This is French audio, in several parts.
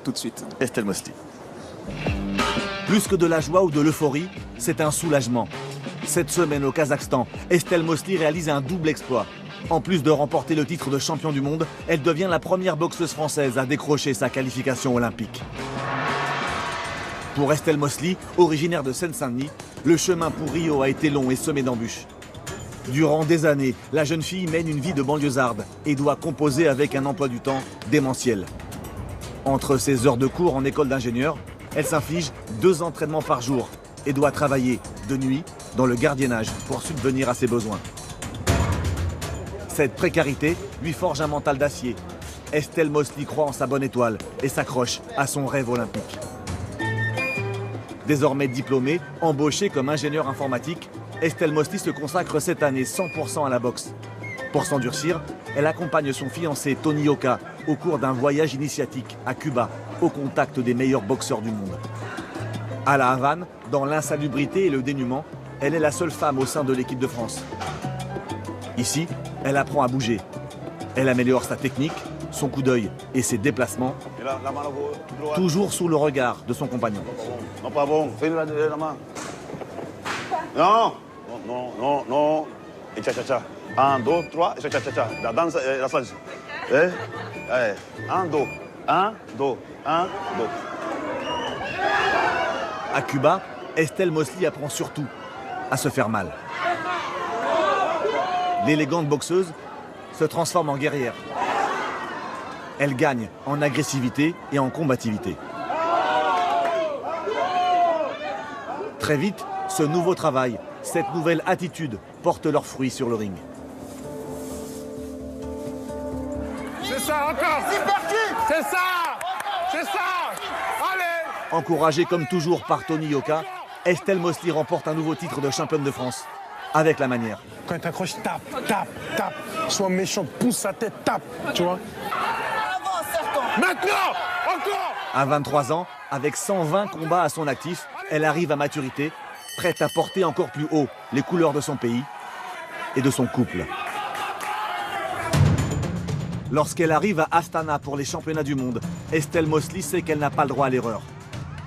tout de suite. Estelle Mosley. Plus que de la joie ou de l'euphorie, c'est un soulagement. Cette semaine au Kazakhstan, Estelle Mosley réalise un double exploit. En plus de remporter le titre de champion du monde, elle devient la première boxeuse française à décrocher sa qualification olympique. Pour Estelle Mosley, originaire de Seine-Saint-Denis, le chemin pour Rio a été long et semé d'embûches. Durant des années, la jeune fille mène une vie de banlieusarde et doit composer avec un emploi du temps démentiel. Entre ses heures de cours en école d'ingénieur, elle s'inflige 2 entraînements par jour et doit travailler de nuit dans le gardiennage pour subvenir à ses besoins. Cette précarité lui forge un mental d'acier. Estelle Mosley croit en sa bonne étoile et s'accroche à son rêve olympique. Désormais diplômée, embauchée comme ingénieure informatique, Estelle Mosley se consacre cette année 100% à la boxe. Pour s'endurcir, elle accompagne son fiancé Tony Yoka au cours d'un voyage initiatique à Cuba, au contact des meilleurs boxeurs du monde. À La Havane, dans l'insalubrité et le dénuement, elle est la seule femme au sein de l'équipe de France. Ici, elle apprend à bouger. Elle améliore sa technique, son coup d'œil et ses déplacements, toujours sous le regard de son compagnon. Non, pas bon. Fais-le la main. Non, non, non, non. Et cha-cha-cha. 1, 2, 3, cha-cha-cha. La danse, la salsa. 1, 2, 1, 2, 1, 2. À Cuba, Estelle Mosley apprend surtout à se faire mal. L'élégante boxeuse se transforme en guerrière. Elle gagne en agressivité et en combativité. Très vite, ce nouveau travail, cette nouvelle attitude porte leurs fruits sur le ring. C'est ça, encore. C'est ça. C'est ça. Allez. Encouragée comme toujours par Tony Yoka, Estelle Mosley remporte un nouveau titre de championne de France, avec la manière. Quand tu accroches, tape, tape, tape. Sois méchant, pousse sa tête, tape, tu vois. Maintenant, encore. À 23 ans, avec 120 combats à son actif, elle arrive à maturité, prête à porter encore plus haut les couleurs de son pays et de son couple. Lorsqu'elle arrive à Astana pour les championnats du monde, Estelle Mosley sait qu'elle n'a pas le droit à l'erreur.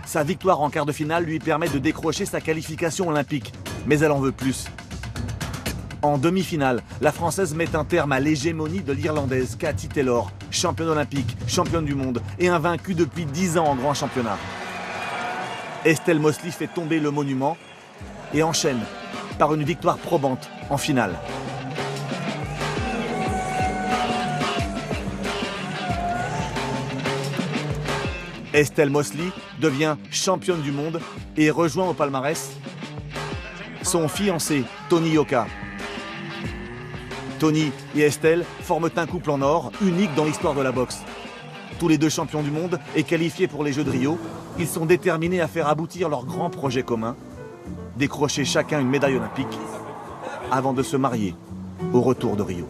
Sa victoire en quart de finale lui permet de décrocher sa qualification olympique, mais elle en veut plus. En demi-finale, la Française met un terme à l'hégémonie de l'Irlandaise Katie Taylor, championne olympique, championne du monde et invaincue depuis 10 ans en grand championnat. Estelle Mosley fait tomber le monument et enchaîne par une victoire probante en finale. Estelle Mosley devient championne du monde et rejoint au palmarès son fiancé Tony Yoka. Tony et Estelle forment un couple en or, unique dans l'histoire de la boxe. Tous les deux champions du monde et qualifiés pour les Jeux de Rio, ils sont déterminés à faire aboutir leur grand projet commun, décrocher chacun une médaille olympique avant de se marier au retour de Rio.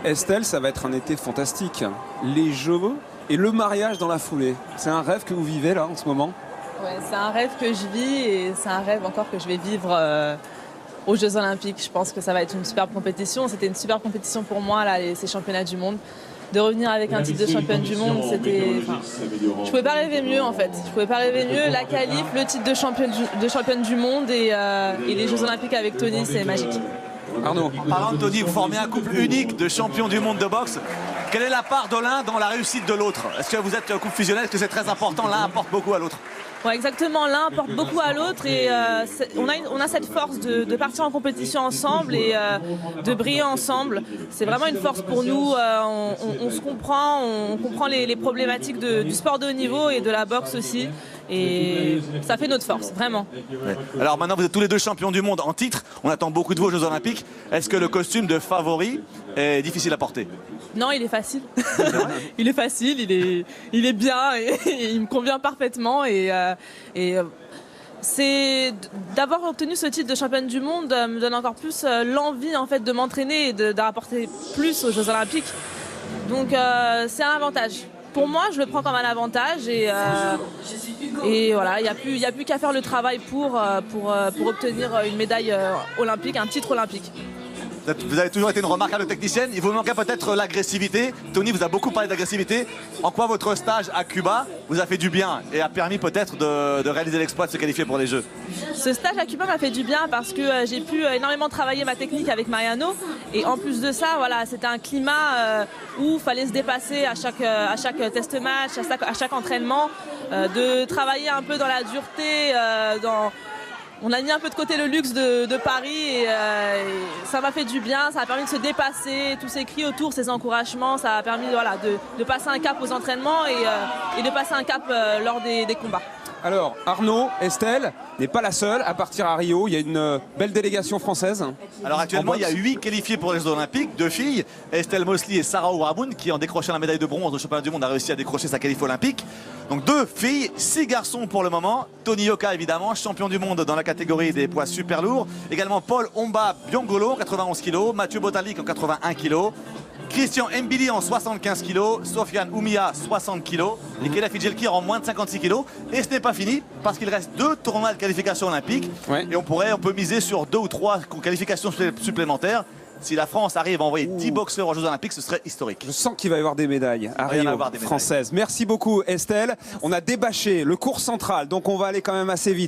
Estelle, ça va être un été fantastique. Les Jeux et le mariage dans la foulée. C'est un rêve que vous vivez là en ce moment? Ouais, c'est un rêve que je vis et c'est un rêve encore que je vais vivre aux Jeux Olympiques. Je pense que ça va être une superbe compétition. C'était une super compétition pour moi, là, ces championnats du monde. De revenir avec un titre de championne du monde, c'était... je pouvais pas rêver mieux en fait. Je pouvais pas rêver mieux. La qualif, le titre de championne du monde et les Jeux Olympiques avec Tony, c'est magique. Arnaud. En parlant de Tony, vous formez un couple unique de champions du monde de boxe. Quelle est la part de l'un dans la réussite de l'autre? Est-ce que vous êtes un couple fusionnel? Est-ce que c'est très important? L'un apporte beaucoup à l'autre? Ouais, exactement, l'un apporte beaucoup à l'autre et on a cette force de partir en compétition ensemble et de briller ensemble. C'est vraiment une force pour nous, on se comprend, on comprend les problématiques du sport de haut niveau et de la boxe aussi. Et ça fait notre force, vraiment. Ouais. Alors maintenant, vous êtes tous les deux champions du monde en titre. On attend beaucoup de vous aux Jeux Olympiques. Est-ce que le costume de favori est difficile à porter? Non, il est facile. Il est facile, il est bien et il me convient parfaitement. C'est d'avoir obtenu ce titre de championne du monde me donne encore plus l'envie en fait de m'entraîner et de rapporter plus aux Jeux Olympiques. Donc c'est un avantage. Pour moi, je le prends comme un avantage et voilà, il n'y a plus qu'à faire le travail pour obtenir une médaille olympique, un titre olympique. Vous avez toujours été une remarquable technicienne. Il vous manquait peut-être l'agressivité. Tony vous a beaucoup parlé d'agressivité. En quoi votre stage à Cuba vous a fait du bien et a permis peut-être de réaliser l'exploit de se qualifier pour les Jeux? Ce stage à Cuba m'a fait du bien parce que j'ai pu énormément travailler ma technique avec Mariano. Et en plus de ça, voilà, c'était un climat où il fallait se dépasser à chaque test match, à chaque entraînement, de travailler un peu dans la dureté, on a mis un peu de côté le luxe de Paris et ça m'a fait du bien, ça a permis de se dépasser, tous ces cris autour, ces encouragements, ça a permis voilà, de passer un cap aux entraînements et de passer un cap lors des combats. Alors Arnaud, Estelle n'est pas la seule à partir à Rio, il y a une belle délégation française. Alors actuellement il y a 8 qualifiés pour les Jeux Olympiques, 2 filles, Estelle Mosley et Sarah Ouraboun qui en décrochant la médaille de bronze au championnat du monde a réussi à décrocher sa qualif olympique. Donc 2 filles, 6 garçons pour le moment. Tony Yoka évidemment, champion du monde dans la catégorie des poids super lourds. Également Paul Omba Biongolo en 91 kg, Mathieu Botalik en 81 kg. Christian Mbili en 75 kg, Sofiane Oumia 60 kg et Kela Fidjelkir en moins de 56 kg. Et ce n'est pas fini parce qu'il reste 2 tournois de qualification olympique. Ouais. Et on peut miser sur 2 ou 3 qualifications supplémentaires. Si la France arrive à envoyer 10 boxeurs aux Jeux Olympiques, ce serait historique. Je sens qu'il va y avoir des médailles à Rio françaises. Merci beaucoup Estelle. On a débâché le cours central, donc on va aller quand même assez vite.